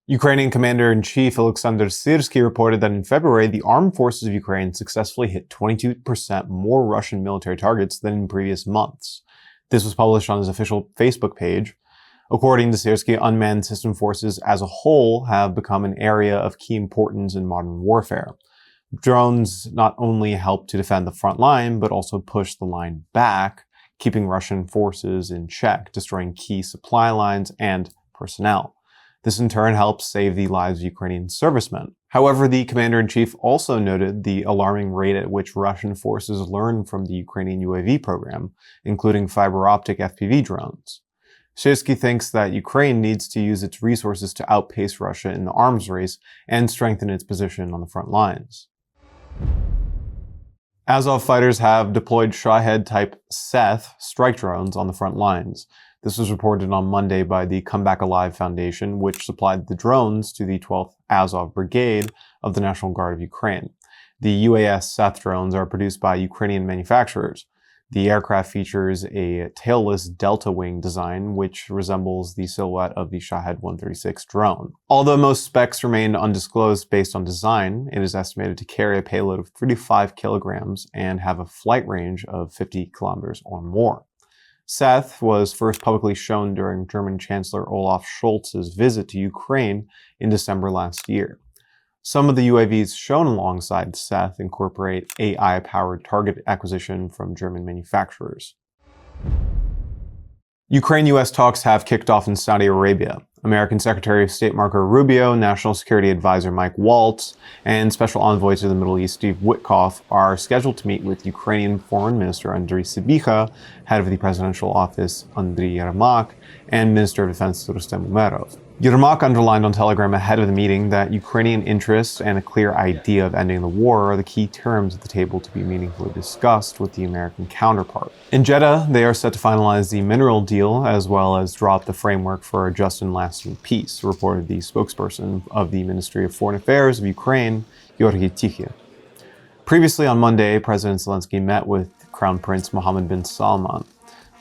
Ukrainian Commander-in-Chief Alexander Syrsky reported that in February, the armed forces of Ukraine successfully hit 22% more Russian military targets than in previous months. This was published on his official Facebook page. According to Syrsky, unmanned system forces as a whole have become an area of key importance in modern warfare. Drones not only help to defend the front line, but also push the line back, keeping Russian forces in check, destroying key supply lines and personnel. This in turn helps save the lives of Ukrainian servicemen. However, the commander-in-chief also noted the alarming rate at which Russian forces learn from the Ukrainian UAV program, including fiber optic FPV drones. Syrsky thinks that Ukraine needs to use its resources to outpace Russia in the arms race and strengthen its position on the front lines. Azov fighters have deployed Shahed-type SETH strike drones on the front lines. This was reported on Monday by the Come Back Alive Foundation, which supplied the drones to the 12th Azov Brigade of the National Guard of Ukraine. The UAS SETH drones are produced by Ukrainian manufacturers. The aircraft features a tailless delta wing design, which resembles the silhouette of the Shahed-136 drone. Although most specs remain undisclosed based on design, it is estimated to carry a payload of 35 kilograms and have a flight range of 50 kilometers or more. SETH was first publicly shown during German Chancellor Olaf Scholz's visit to Ukraine in December last year. Some of the UAVs shown alongside SETH incorporate AI-powered target acquisition from German manufacturers. Ukraine-U.S. talks have kicked off in Saudi Arabia. American Secretary of State Marco Rubio, National Security Advisor Mike Waltz, and Special Envoy to the Middle East Steve Witkoff are scheduled to meet with Ukrainian Foreign Minister Andriy Sybiha, head of the Presidential Office Andriy Yermak, and Minister of Defense Rustem Umerov. Yermak underlined on Telegram ahead of the meeting that Ukrainian interests and a clear idea of ending the war are the key terms at the table to be meaningfully discussed with the American counterpart. In Jeddah, they are set to finalize the mineral deal as well as drop the framework for a just and lasting peace, reported the spokesperson of the Ministry of Foreign Affairs of Ukraine, Georgy Tikhin. Previously on Monday, President Zelensky met with Crown Prince Mohammed bin Salman.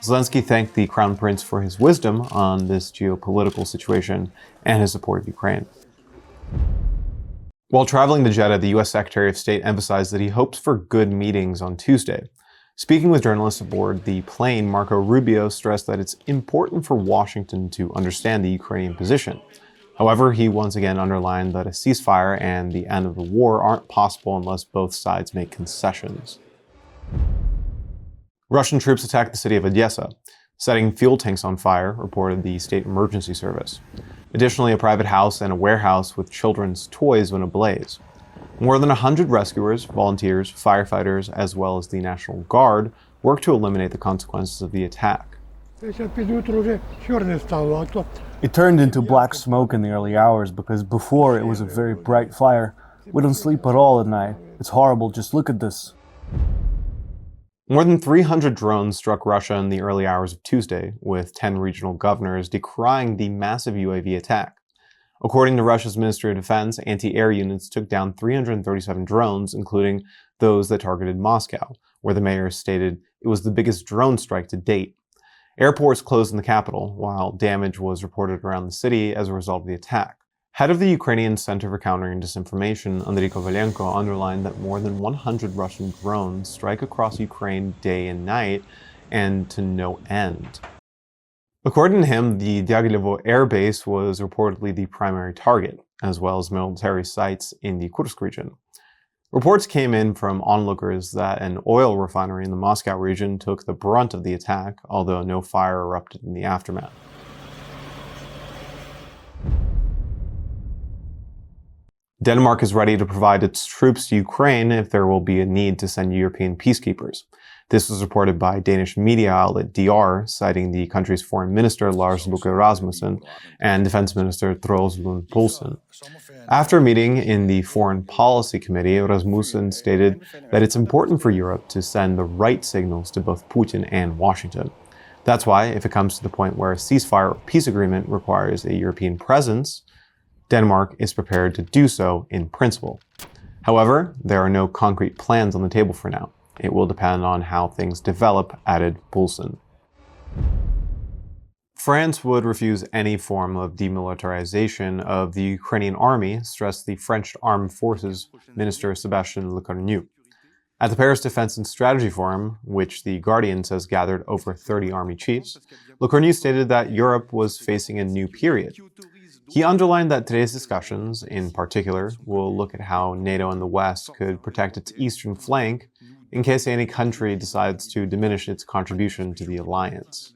Zelensky thanked the Crown Prince for his wisdom on this geopolitical situation and his support of Ukraine. While traveling to Jeddah, the U.S. Secretary of State emphasized that he hopes for good meetings on Tuesday. Speaking with journalists aboard the plane, Marco Rubio stressed that it's important for Washington to understand the Ukrainian position. However, he once again underlined that a ceasefire and the end of the war aren't possible unless both sides make concessions. Russian troops attacked the city of Odessa, setting fuel tanks on fire, reported the State Emergency Service. Additionally, a private house and a warehouse with children's toys went ablaze. More than 100 rescuers, volunteers, firefighters, as well as the National Guard worked to eliminate the consequences of the attack. It turned into black smoke in the early hours because before it was a very bright fire. We don't sleep at all at night. It's horrible, just look at this. More than 300 drones struck Russia in the early hours of Tuesday, with 10 regional governors decrying the massive UAV attack. According to Russia's Ministry of Defense, anti-air units took down 337 drones, including those that targeted Moscow, where the mayor stated it was the biggest drone strike to date. Airports closed in the capital, while damage was reported around the city as a result of the attack. Head of the Ukrainian Center for Countering Disinformation, Andriy Kovalenko, underlined that more than 100 Russian drones strike across Ukraine day and night, and to no end. According to him, the Dyagilevo air base was reportedly the primary target, as well as military sites in the Kursk region. Reports came in from onlookers that an oil refinery in the Moscow region took the brunt of the attack, although no fire erupted in the aftermath. Denmark is ready to provide its troops to Ukraine if there will be a need to send European peacekeepers. This was reported by Danish media outlet DR, citing the country's foreign minister Lars Løkke Rasmussen and defense minister Troels Lund Poulsen. After a meeting in the Foreign Policy Committee, Rasmussen stated that it's important for Europe to send the right signals to both Putin and Washington. That's why, if it comes to the point where a ceasefire or peace agreement requires a European presence, Denmark is prepared to do so in principle. However, there are no concrete plans on the table for now. It will depend on how things develop, added Poulsen. France would refuse any form of demilitarization of the Ukrainian army, stressed the French Armed Forces Minister Sébastien Lecornu. At the Paris Defense and Strategy Forum, which The Guardian says gathered over 30 army chiefs, Lecornu stated that Europe was facing a new period. He underlined that today's discussions, in particular, will look at how NATO and the West could protect its eastern flank in case any country decides to diminish its contribution to the alliance.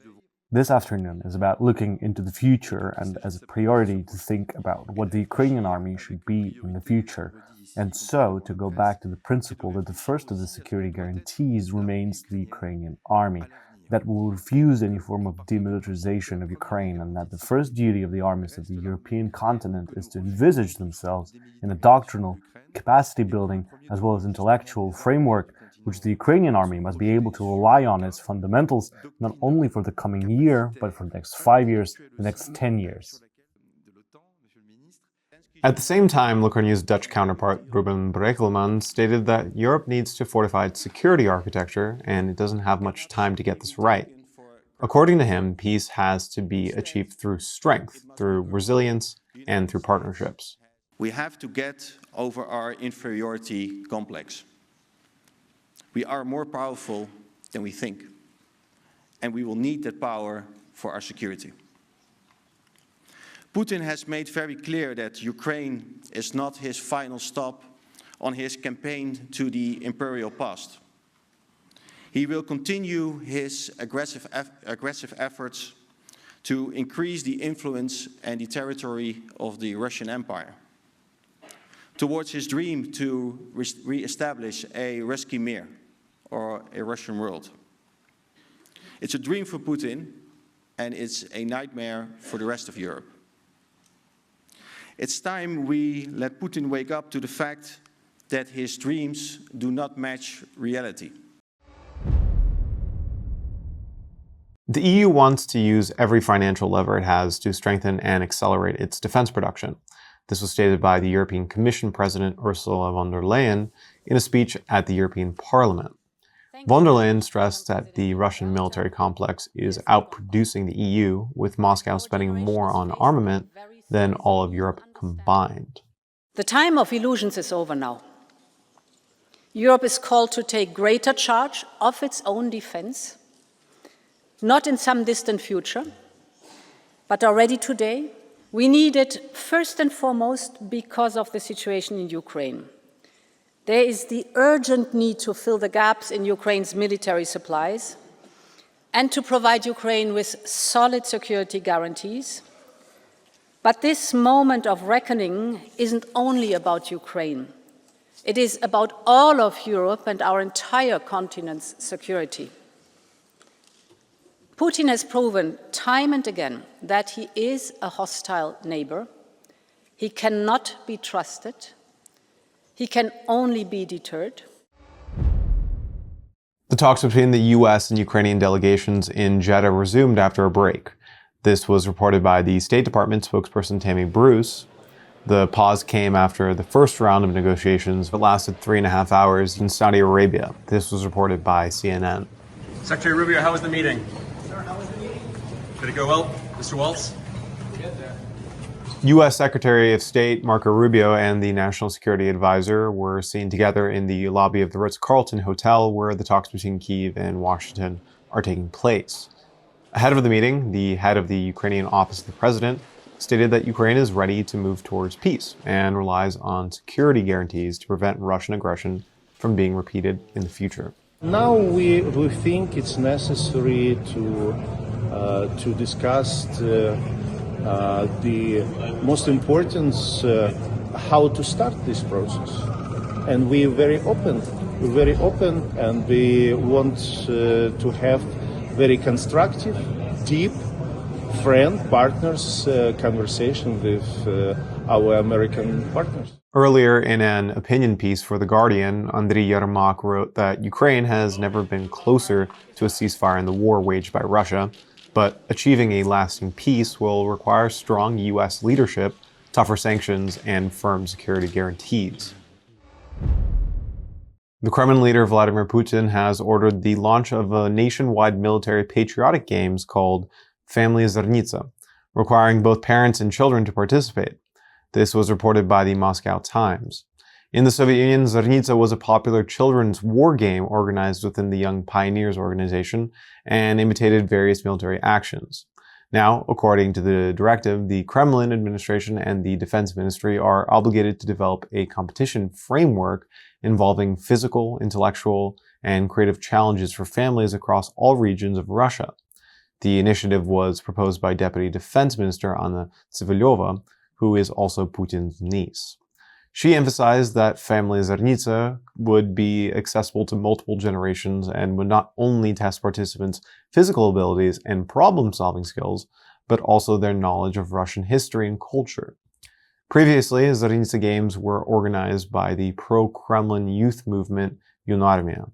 This afternoon is about looking into the future and as a priority to think about what the Ukrainian army should be in the future. And so, to go back to the principle that the first of the security guarantees remains the Ukrainian army, that will refuse any form of demilitarization of Ukraine, and that the first duty of the armies of the European continent is to envisage themselves in a doctrinal, capacity-building, as well as intellectual framework which the Ukrainian army must be able to rely on as fundamentals not only for the coming year, but for the next 5 years, the next 10 years. At the same time, Lecornu's Dutch counterpart, Ruben Brekelmans, stated that Europe needs to fortify its security architecture, and it doesn't have much time to get this right. According to him, peace has to be achieved through strength, through resilience, and through partnerships. We have to get over our inferiority complex. We are more powerful than we think, and we will need that power for our security. Putin has made very clear that Ukraine is not his final stop on his campaign to the imperial past. He will continue his aggressive efforts to increase the influence and the territory of the Russian Empire, towards his dream to re-establish a Ruski Mir, or a Russian world. It's a dream for Putin, and it's a nightmare for the rest of Europe. It's time we let Putin wake up to the fact that his dreams do not match reality. The EU wants to use every financial lever it has to strengthen and accelerate its defense production. This was stated by the European Commission President Ursula von der Leyen in a speech at the European Parliament. Von der Leyen stressed that the Russian military complex is outproducing the EU, with Moscow spending more on armament than all of Europe combined. The time of illusions is over now. Europe is called to take greater charge of its own defense, not in some distant future, but already today. We need it first and foremost because of the situation in Ukraine. There is the urgent need to fill the gaps in Ukraine's military supplies and to provide Ukraine with solid security guarantees. But this moment of reckoning isn't only about Ukraine. It is about all of Europe and our entire continent's security. Putin has proven time and again that he is a hostile neighbor. He cannot be trusted. He can only be deterred. The talks between the U.S. and Ukrainian delegations in Jeddah resumed after a break. This was reported by the State Department spokesperson Tammy Bruce. The pause came after the first round of negotiations that lasted 3.5 hours in Saudi Arabia. This was reported by CNN. Secretary Rubio, how was the meeting? Sir, how was the meeting? Did it go well, Mr. Waltz? U.S. Secretary of State Marco Rubio and the National Security Advisor were seen together in the lobby of the Ritz-Carlton Hotel, where the talks between Kyiv and Washington are taking place. Ahead of the meeting, the head of the Ukrainian Office of the President stated that Ukraine is ready to move towards peace and relies on security guarantees to prevent Russian aggression from being repeated in the future. Now we think it's necessary to discuss the most important how to start this process, and we're very open. And we want to have very constructive, deep, partners conversation with our American partners. Earlier, in an opinion piece for The Guardian, Andriy Yermak wrote that Ukraine has never been closer to a ceasefire in the war waged by Russia, but achieving a lasting peace will require strong U.S. leadership, tougher sanctions, and firm security guarantees. The Kremlin leader Vladimir Putin has ordered the launch of a nationwide military patriotic games called Family Zernitsa, requiring both parents and children to participate. This was reported by the Moscow Times. In the Soviet Union, Zernitsa was a popular children's war game organized within the Young Pioneers organization and imitated various military actions. Now, according to the directive, the Kremlin administration and the Defense Ministry are obligated to develop a competition framework involving physical, intellectual, and creative challenges for families across all regions of Russia. The initiative was proposed by Deputy Defense Minister Anna Tsivilyova, who is also Putin's niece. She emphasized that Family Zernitsa would be accessible to multiple generations and would not only test participants' physical abilities and problem-solving skills, but also their knowledge of Russian history and culture. Previously, Zernitsa games were organized by the pro-Kremlin youth movement Yunarmia.